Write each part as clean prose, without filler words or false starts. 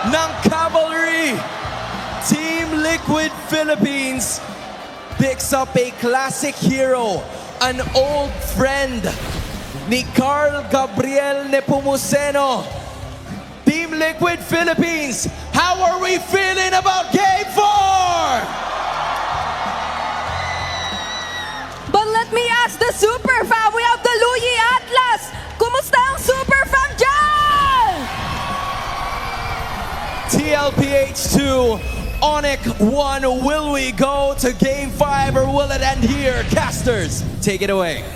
ng Cavalry. Team Liquid Philippines picks up a classic hero, an old friend ni Carl Gabriel Nepomuceno. Team Liquid Philippines, how are we feeling about Game 4? But let me ask the super fan. We have the Luyi Atlas. Kumusta ang super fan dyan? TLPH 2, Onyx 1, will we go to Game 5 or will it end here? Casters, take it away.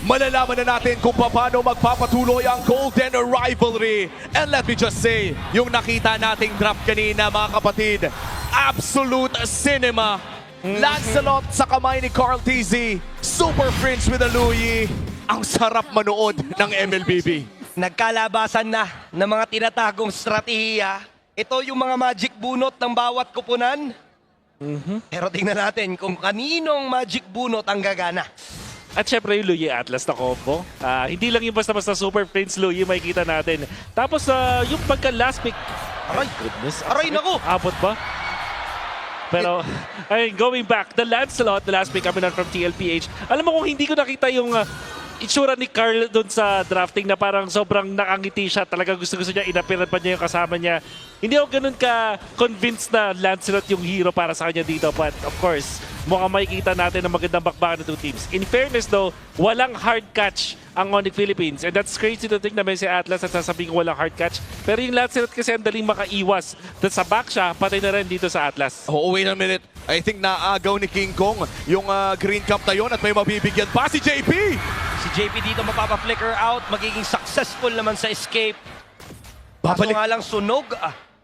Malalaman na natin kung paano magpapatuloy ang Golden Rivalry. And let me just say, yung nakita nating draft kanina mga kapatid, absolute cinema. Lancelot sa kamay ni Carl TZ, Super Prince with a Luyi. Ang sarap manood ng MLBB. Nagkalabasan na ng mga tinatagong strategiya. Ito yung mga magic bunot ng bawat kupunan. Pero tingnan natin kung kaninong magic bunot ang gagana. At syempre yung Luyi Atlas na combo. Hindi lang yung basta-basta Super Prince Luyi makikita natin. Tapos yung pagka last pick. Aray, Goodness. aray naku! Abot ba? Pero ay, going back, the Lancelot, the last pick coming out from TLPH. Alam mo kung hindi ko nakita yung itsura ni Carl doon sa drafting na parang sobrang nakangiti siya. Talaga gusto-gusto niya, inapiran pa niya yung kasama niya. Hindi ako ganun ka-convinced na Lancelot yung hero para sa kanya dito. But of course, mukhang makikita natin ang magandang bakbakan ng two teams. In fairness though, walang hard catch ang Onyx Philippines. And that's crazy to think na may si Atlas at sasabihin ko walang hard catch. Pero yung Lancelot kasi ang daling makaiwas. Tapos sa back siya, patay na rin dito sa Atlas. Oh, wait a minute. I think naagaw ni King Kong yung green cap na yun at may mabibigyan pa si JP. Si JP dito mapapa-flicker out, magiging successful naman sa escape. Kaso Babalik. nga lang sunog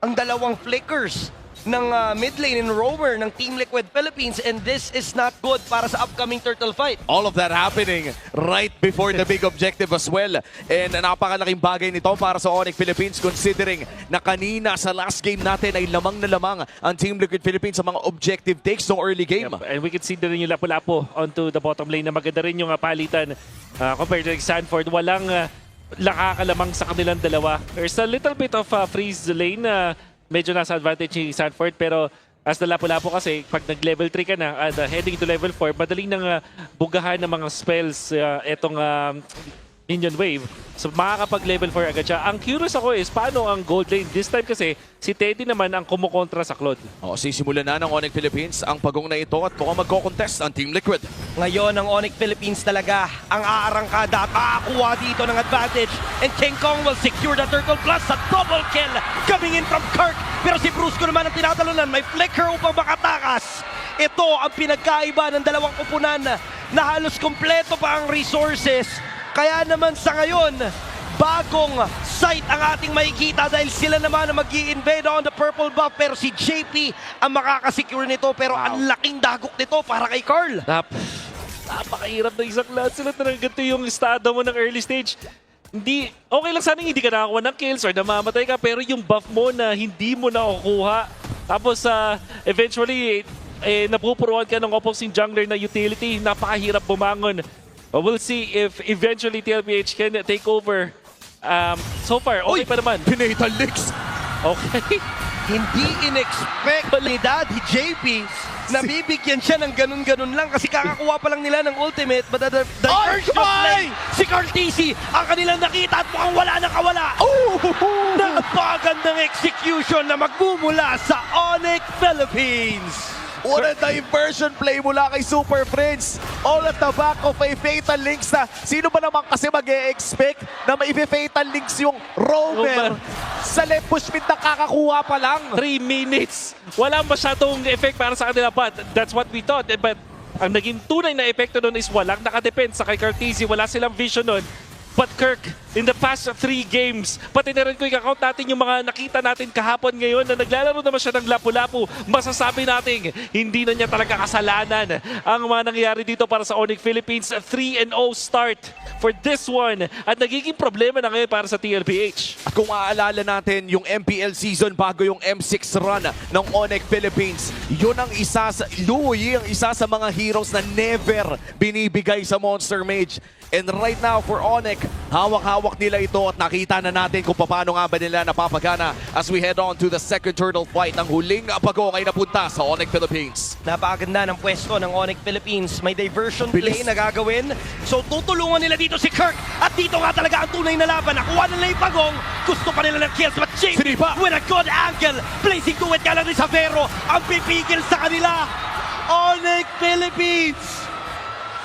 ang dalawang flickers ng mid lane in Roamer ng Team Liquid Philippines, and this is not good para sa upcoming turtle fight. All of that happening right before the big objective as well. And napakalaking bagay nito para sa Onyx Philippines considering na kanina sa last game natin ay lamang na lamang ang Team Liquid Philippines sa mga objective takes ng early game. Yep. And we can see na rin yung Lapu-Lapu onto the bottom lane na maganda rin yung palitan compared to Sanford. Walang nakakalamang sa kanilang dalawa. There's a little bit of freeze lane na medyo nasa advantage ni Sanford, pero as the Lapu-Lapu kasi, pag nag-level 3 ka na and heading to level 4, madaling nang bugahan ng mga spells etong minion wave. So makakapag-level 4 agad siya. Ang curious ako is paano ang gold lane. This time kasi, si Teddy naman ang kumukontra sa Claude. Sisimulan na ng Onyx Philippines ang pagong na ito at mukhang magko-contest ang Team Liquid. Ngayon, ang Onyx Philippines talaga ang aarangkada at makakuha dito ng advantage. And King Kong will secure the turtle plus sa double kill coming in from Kirk. Pero si Brusco naman ang tinatalunan. May flicker upang makatakas. Ito ang pinagkaiba ng dalawang kupunan na halos kompleto pa ang resources. Kaya naman sa ngayon, bagong sight ang ating makikita dahil sila naman ang mag-i-invade on the purple buff. Pero si JP ang makakasecure nito. Pero ang laking dagok nito para kay Carl. Napakahirap na isang Lancelot na ganito yung estado mo ng early stage. Hindi, okay lang sana hindi ka nakakuha ng kills or namamatay ka, pero yung buff mo na hindi mo nakukuha. Tapos eventually, napupuruan ka ng opposing jungler na utility. Napakahirap bumangon. We'll see if eventually TLPH can take over. So far, okay pa naman. Pinatal Licks. Okay. Hindi in-expect ni Daddy JP na bibigyan siya ng ganun-ganun lang kasi kakakuha pa lang nila ng ultimate, but the urge of play, si Carl TC ang kanilang nakita at mukhang wala na kawala. Napagandang execution na magmumula sa Onyx Philippines. What a diversion play mula kay Super Prince. All at the back of a Fatal Links na sino ba naman kasi mag-e-expect na may-fatal links yung Roamer sa left push mid na kakakuha pa lang. 3 minutes. Wala masyadong effect para sa kanila, but that's what we thought. But ang naging tunay na epekto doon is walang nakadepend sa kay Cartesi. Wala silang vision doon. But Kirk, in the past 3 games, pati na rin ko i-count natin yung mga nakita natin kahapon ngayon na naglalaro naman siya ng Lapu-Lapu, masasabi natin, hindi na niya talaga kasalanan ang mga nangyayari dito para sa Onyx Philippines. 3-0 start for this one at nagiging problema na ngayon para sa TLPH. At kung maaalala natin yung MPL season bago yung M6 run ng Onyx Philippines, yun ang isa sa Luyi, ang isa sa mga heroes na never binibigay sa Monster Mage. And right now for Onyx, hawak-hawak nila ito at nakita na natin kung paano nga ba nila napapagana as we head on to the second turtle fight. Ang huling pagong ay napunta sa Onyx Philippines. Napakaganda ng pwesto ng Onyx Philippines. May diversion Bilis. play na gagawin. So tutulungan nila dito si Kirk. At dito nga talaga ang tunay na laban. Nakuha nila yung pagong. Gusto pa nila ng kills. But JP Sinipa. with a good angle. Placing to it ka lang ni Savero. Ang pipigil sa kanila. Onyx Philippines.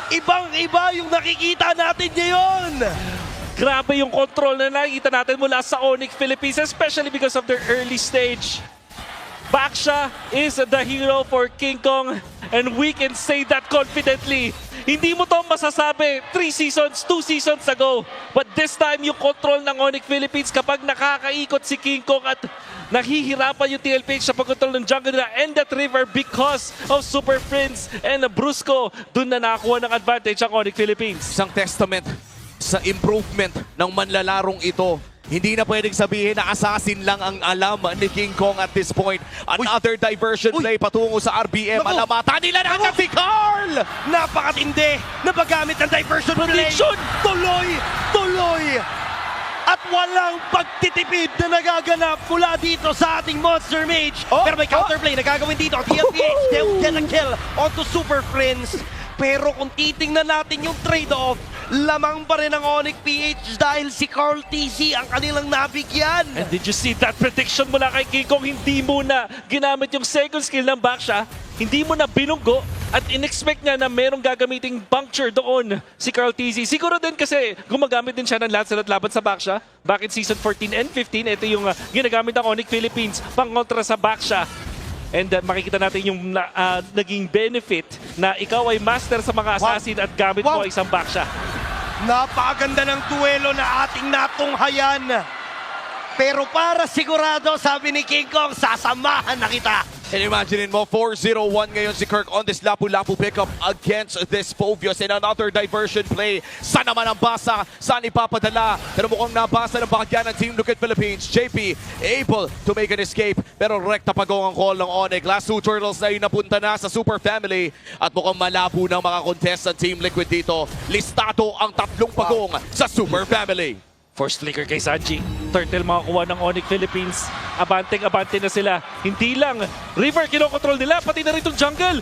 Ibang-iba yung nakikita natin ngayon. Grabe yung control na nakikita natin mula sa Onyx Philippines, especially because of their early stage. Baksha is the hero for King Kong, and we can say that confidently. Hindi mo to masasabi 2 seasons ago. But this time, yung control ng Onyx Philippines kapag nakakaikot si King Kong at nahihirapan yung TLPH sa pagkontrol ng jungle nila and that river because of Super Friends and Brusco. Doon na nakakuha ng advantage ang Onyx Philippines. Isang testament sa improvement ng manlalarong ito. Hindi na pwedeng sabihin na assassin lang ang alam ni King Kong at this point. Another diversion play patungo sa RBM. Naku! Alamata nila na agad si Carl! Napakatindi na paggamit ng diversion play. Prediction! Tuloy! At walang pagtitipid na nagaganap mula dito sa ating Monster Mage. Pero may counterplay na gagawin dito. TLPH, they will get a kill onto Super Friends. Pero kung titingnan natin yung trade-off, lamang pa rin ang Onyx PH dahil si Carl TC ang kanilang nabigyan. And did you see that prediction mula kay King Kong? Hindi mo na ginamit yung second skill ng Baksha. Hindi mo na binunggo at in-expect niya na merong gagamiting puncture doon si Carl TZ. Siguro din kasi gumagamit din siya ng Lancelot laban sa Baksha. Back in Season 14 and 15, ito yung ginagamit ng Onyx Philippines pang kontra sa Baksha. And makikita natin yung naging benefit na ikaw ay master sa mga assassin at gamit mo ay isang Baksha. Napakaganda ng duelo na ating natunghayan. Pero para sigurado, sabi ni King Kong, sasamahan na kita. And imagine mo, 4-0-1 ngayon si Kirk on this Lapu-Lapu pickup against this Phobios. And another diversion play. Saan naman ang basa? Saan ipapadala? Pero mukhang nabasa ng bahagyan ng Team Liquid Philippines. JP able to make an escape. Pero rekta pagong ang call ng Onyx. Last 2 turtles na napunta na sa Super Family. At mukhang malabo ng mga contest sa Team Liquid dito. Listado ang 3 pagong sa Super Family. Force flicker kay Sanji. Turtle makakuha ng Onyx Philippines. Abante na sila. Hindi lang river kinokontrol nila, pati na rin itong jungle.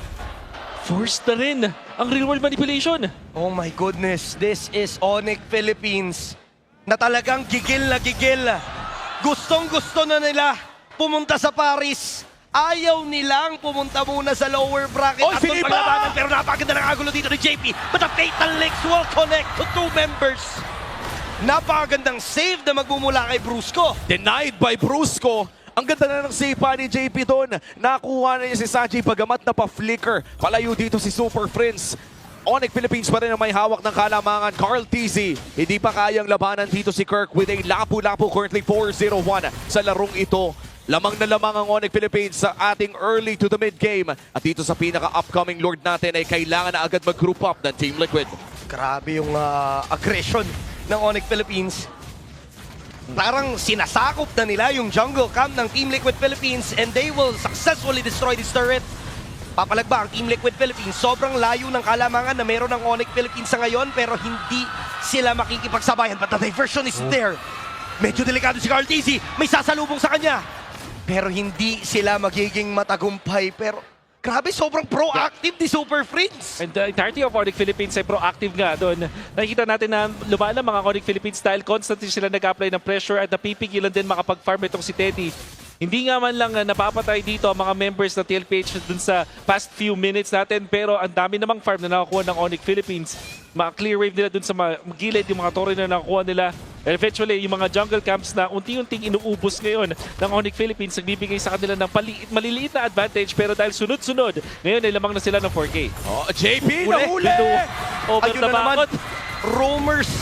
Forced na rin ang real world manipulation. Oh my goodness, this is Onyx Philippines na talagang gigil na gigil. Gustong-gusto na nila pumunta sa Paris. Ayaw nilang pumunta muna sa lower bracket at doon paglabanan. Pero napakaganda ng agulo dito ni JP. But the Fatal Links will connect to 2 members. Napakagandang save na magmumula kay Brusco. Denied by Brusco. Ang ganda na ng save pa ni JP doon. Nakuha na niya si Sanji pagamat na pa-flicker. Palayo dito si Super Friends. Onyx Philippines pa rin ang may hawak ng kalamangan. Carl TZ. Hindi pa kayang labanan dito si Kirk with a Lapu-Lapu currently 4-0-1 sa larong ito. Lamang na lamang ang Onyx Philippines sa ating early to the mid game. At dito sa pinaka-upcoming Lord natin ay kailangan na agad mag-group up ng Team Liquid. Grabe yung aggression ng Onyx Philippines. Parang sinasakop na nila yung jungle camp ng Team Liquid Philippines and they will successfully destroy this turret. Papalagba ang Team Liquid Philippines. Sobrang layo ng kalamangan na meron ng Onyx Philippines sa ngayon pero hindi sila makikipagsabayan. But the diversion is there. Medyo delikado si Carl TZ. May sasalubong sa kanya. Pero hindi sila magiging matagumpay. Pero grabe, sobrang proactive ni Super Friends. And the entirety of Onyx Philippines ay proactive nga doon. Nakikita natin na lumalang mga Onyx Philippines dahil constantly sila nag-apply ng pressure at napipigilan din makapag-farm itong si Teddy. Hindi nga man lang napapatay dito ang mga members ng TLPH dun sa past few minutes natin pero ang dami namang farm na nakakuha ng Onyx Philippines. Clear wave nila dun sa gilid, yung mga torre na nakakuha nila. And eventually, yung mga jungle camps na unti-unting inuubos ngayon ng Onyx Philippines, nagbibigay sa kanila ng maliliit na advantage pero dahil sunod-sunod, ngayon ay lamang na sila ng 4K. Oh, JP Uli. nahuli! Over Ayun the na naman, bakot. roamers.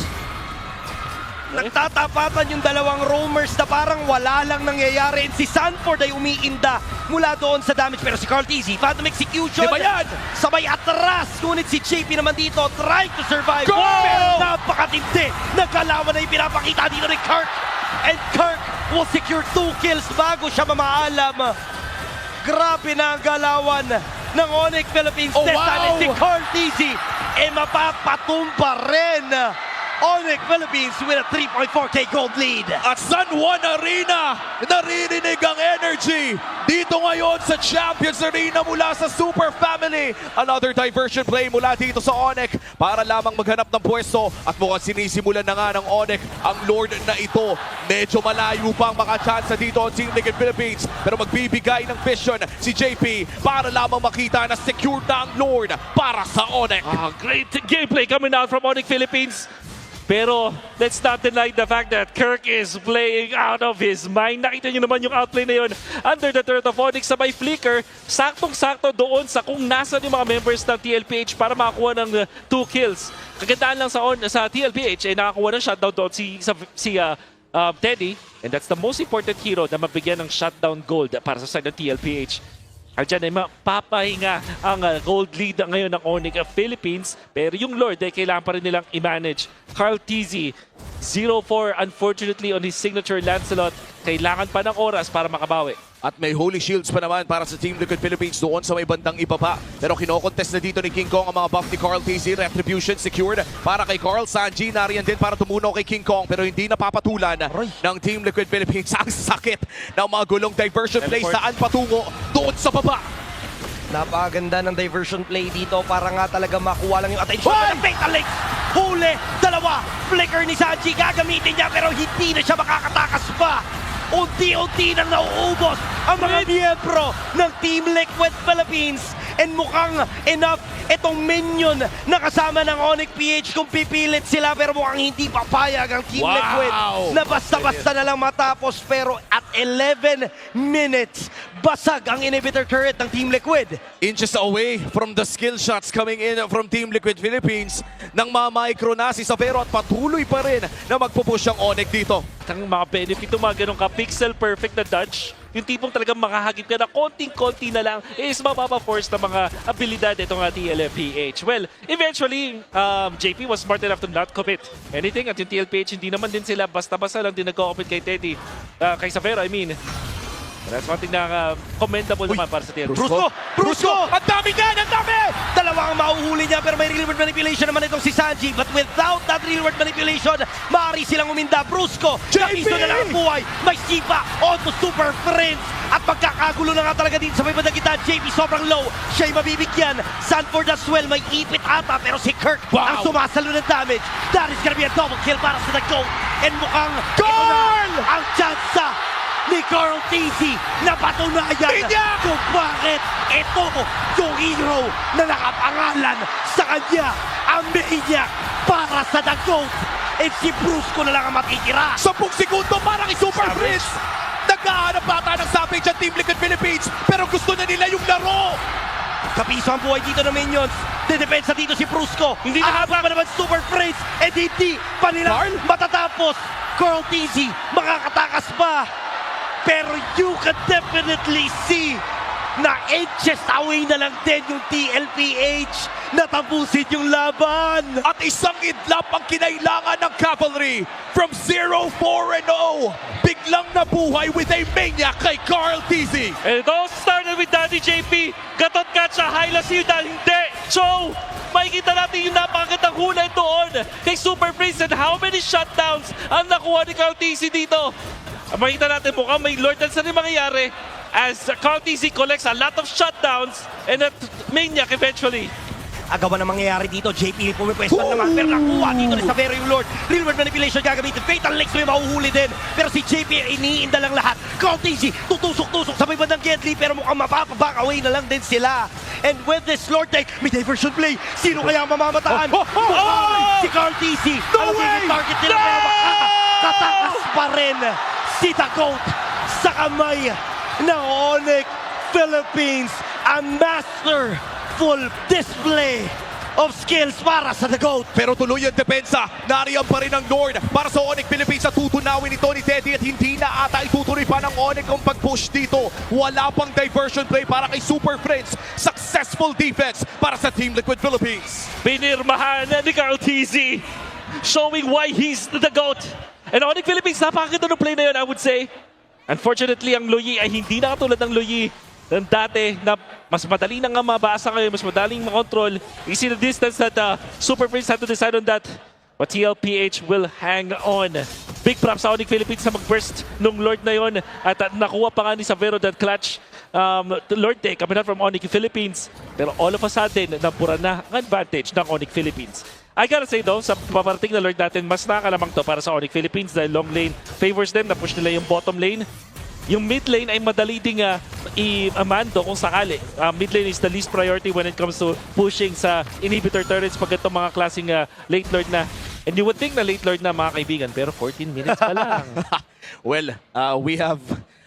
Nagtatapatan yung dalawang roamers na parang wala lang nangyayari. And si Sanford ay umiinda mula doon sa damage. Pero si Carl TZ, Phantom Execution. Diba yan? Sabay atras. Ngunit si JP naman dito, trying to survive. Go! Pero napakatindi. Nagkalawan na ipinapakita dito ni Kirk. And Kirk will secure 2 kills bago siya mamaalam. Grabe na ang galawan ng Onyx Philippines. Oh, This time wow! si Carl TZ. mapapatumpa rin. Onyx Philippines with a 3.4K gold lead. At San Juan Arena, naririnig ang energy dito ngayon sa Champions Arena mula sa Super Family. Another diversion play mula dito sa Onyx para lamang maghanap ng pwesto at mukhang sinisimulan na nga ng Onyx ang Lord na ito. Medyo malayo pang makachance dito ang Team Liquid Philippines pero magbibigay ng vision si JP para lamang makita na secured na ang Lord para sa Onyx. Great gameplay coming out from Onyx Philippines. Pero let's not deny the fact that Kirk is playing out of his mind. Nakita nyo naman yung outplay na yun under the turret of Onyx sa may flicker. Saktong-sakto doon sa kung nasan yung mga members ng TLPH para makakuha ng 2 kills. Kagandaan lang sa TLPH ay nakakuha ng shutdown doon si Teddy. And that's the most important hero na mabigyan ng shutdown gold para sa side ng TLPH. Diyan ay mapapahinga ang gold lead ngayon ng Onyx Philippines. Pero yung Lord ay kailangan pa rin nilang i-manage. Carl TZ, 0-4 unfortunately on his signature Lancelot. Kailangan pa ng oras para makabawi. At may Holy Shields pa naman para sa Team Liquid Philippines doon sa may bandang ibaba. Pero kinokontest na dito ni King Kong ang mga buff ni Carl TZ. Retribution secured para kay Carl Sanji. Nariyan din para tumuno kay King Kong pero hindi napapatulan ng Team Liquid Philippines. Ang sakit ng mga gulong diversion play. Saan patungo? Doon sa baba. Napakaganda ng diversion play dito para nga talaga makuha lang yung attention ng Fatal Links. Huli, dalawa, flicker ni Sanji, gagamitin niya pero hindi na siya makakatakas pa. Unti-unti nang nauubos ang mga miyembro ng Team Liquid Philippines. And mukhang enough itong minion na kasama ng Onyx PH kung pipilit sila pero mukhang hindi papayag ang Team Liquid na basta-basta na lang matapos. Pero at 11 minutes, basag ang inhibitor turret ng Team Liquid. Inches away from the skill shots coming in from Team Liquid Philippines nang ma-micro na si Savero at patuloy pa rin na magpupush ang Onyx dito. Ang mga benefit ng mga ganun ka, pixel perfect na dodge. Yung tipong talagang makahagip ka na konting-konti na lang is mapapa-force na mga abilidad itong TLPH. Well, eventually, JP was smart enough to not commit anything at yung TLPH hindi naman din sila basta-basta lang din nag-commit kay Teddy. Kay Savero, I mean. That's one thing na commendable naman para sa TLPH. Brusco! Ang dami nga! Ang dami! Dalawa ang mahuhuli niya pero may real world manipulation naman itong si Sanji. But without that real world manipulation, maaari silang uminda. Brusco, nakiso na lang ang buhay. May sipa, onto Super Friends. At magkakagulo na nga talaga dito sa may bandang gitna. JP sobrang low, siya'y mabibigyan. Sanford as well, may ipit ata pero si Kirk ang sumasalo ng damage. That is gonna be a double kill para sa The GOAT. And mukhang Carl! ang tsansa ni Carl TZ na patunayan kung bakit ito yung hero na nakapangalan sa kanya, ang Maniac para sa The GOAT. And si Brusco na lang ang matitira. 10 segundo para kay Super Prince. Naghahanap bata ng savage ang Team Liquid Philippines pero gusto na nila yung laro. Kapiso ang buhay dito ng Minions. Dedepensa dito si Brusco. Hindi nakapa pa naman Super Prince. And hindi pa nila matatapos. Carl TZ makakatakas pa. Pero you can definitely see na inches away na lang din yung TLPH na tapusin yung laban. At isang idlap ang kinailangan ng Cavalry from 0-4-0. Biglang nabuhay with a maniac kay Carl TZ. And it all started with Daddy JP. Gatot Katsa, Hyla Silda, hindi. So, makikita natin yung napakagandang hulay doon kay Super Prince and how many shutdowns ang nakuha ni Carl TZ dito. Makita natin mukhang may Lord Dance na rin mangyayari as Carl TZ collects a lot of shutdowns and at Maniac eventually. Agawan na mangyayari dito, JP pumipwesto naman pero nakuha dito ni Savero yung Lord. Real world manipulation gagamitin, Fatal Links may mahuhuli din. Pero si JP iniinda lang lahat. Carl TZ tutusok-tusok sa may bandang Gedli pero mukhang mapapaback away na lang din sila. And with this Lord Tank, may diversion play. Sino kaya ang mamamataan? Si Carl TZ. No way! Target nila pero makakatakas pa rin si The GOAT sa kamay ng Onyx Philippines. A masterful display of skills para sa The GOAT. Pero tuloy ang depensa. Nariyan pa rin ang Lord para sa Onyx Philippines at tutunawin ito ni Teddy at hindi na ata itutuloy pa ng Onyx ang pag-push dito. Wala pang diversion play para kay Super Friends. Successful defense para sa Team Liquid Philippines. Pinirmahan ni Carl TZ showing why he's the GOAT. And Onyx Philippines, napakaganda ng play na yun, I would say. Unfortunately, ang Luyi ay hindi na katulad ng Luyi ng dati na mas madali na nga mabasa ngayon, mas madaling makontrol. You see the distance that Super Prince had to decide on that. But TLPH will hang on. Big props sa Onyx Philippines na mag-burst nung Lord na yon. At nakuha pa nga ni Savero that clutch Lord Day coming out from Onyx Philippines. Pero all of a sudden, napura na ang advantage ng Onyx Philippines. I gotta say though, sa paparating na Lord natin, mas nakakalamang to para sa Onyx Philippines dahil long lane favors them, na-push nila yung bottom lane. Yung mid lane ay madali ding i-amando kung sakali. Mid lane is the least priority when it comes to pushing sa inhibitor turrets pag itong mga klaseng late lord na. And you would think na late lord na mga kaibigan, pero 14 minutes pa lang. Well, we have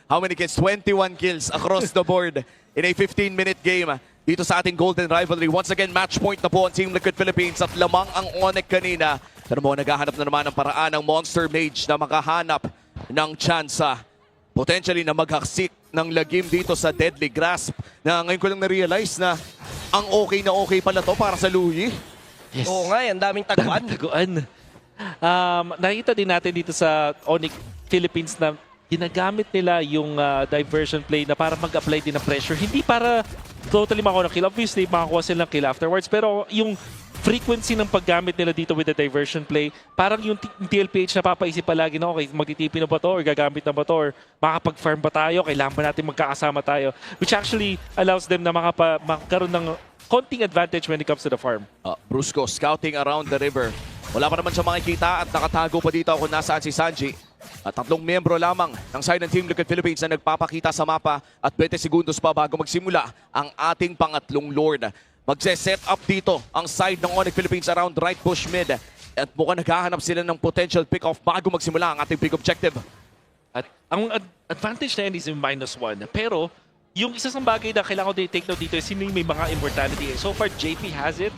how many kills? 21 kills across the board in a 15-minute game dito sa ating Golden Rivalry. Once again, match point na po ang Team Liquid Philippines at lamang ang Onyx kanina. Pero mo, naghahanap na naman ng paraan ng Monster Mage na makahanap ng tsansa. Potentially na maghaksik ng lagim dito sa Deadly Grasp na ngayon ko lang na-realize na ang okay pala to para sa Louie. Yes. Oo nga, ang daming taguan. Taguan. Nakita din natin dito sa Onyx Philippines na ginagamit nila yung diversion play na para mag-apply din ng pressure. Hindi para totally makuha ng kill. Obviously, makakuha sila ng kill afterwards. Pero yung frequency ng paggamit nila dito with the diversion play, parang yung TLPH napapaisip palagi na, okay, magtitipin na ba to or gagamit na ba to or makapag-farm ba tayo, kailangan ba natin magkakasama tayo, which actually allows them na magkaroon ng konting advantage when it comes to the farm. Brusco scouting around the river. Wala pa naman siya makikita at nakatago pa dito kung nasaan si Sanji. At 3 miyembro lamang ng side ng Team Liquid Philippines na nagpapakita sa mapa at 20 segundos pa bago magsimula ang ating pangatlong Lord. Magse-set up dito ang side ng Onyx Philippines around right bush mid. At mukhang naghahanap sila ng potential pick-off bago magsimula ang ating big objective. At ang advantage na yan is yung -1. Pero yung isa sa bagay na kailangan ko i-take note dito is sino yung may mga immortality. So far, JP has it.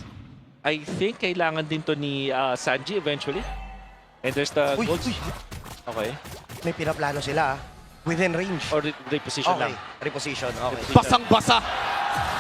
I think kailangan din to ni Sanji eventually. And there's the Uy, gold. uy. Okay. May pinaplano sila within range. Or reposition Okay, lang. reposition. Okay. Basang-basa.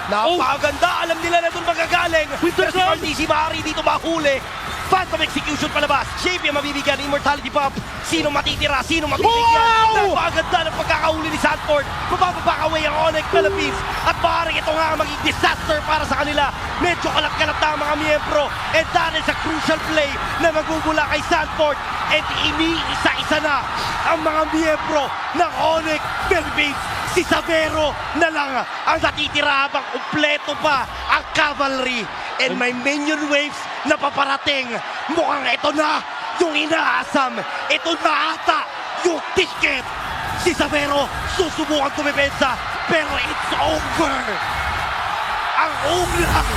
Napakaganda! Alam nila na doon magagaling. Pero si RTC maaari dito mahuli. Phantom Execution palabas. JP ang mabibigyan. Immortality Pump. Sino matitira? Sino mabibigyan? Napakaganda ng pagkakahuli ni Sanford. Mapapapakaway ang Onyx Philippines. At maaaring ito nga ang maging disaster para sa kanila. Medyo kalat-kalat na ang mga miyembro. And that is a crucial play na magugula kay Sanford. And iniisa-isa na ang mga miyembro ng Onyx Philippines. Si Savero na lang ang natitira habang kumpleto pa ang cavalry. And may minion waves na paparating. Mukhang ito na yung inaasam. Ito na ata yung ticket. Si Savero susubukan tumipensa. Pero it's over. Ang ulang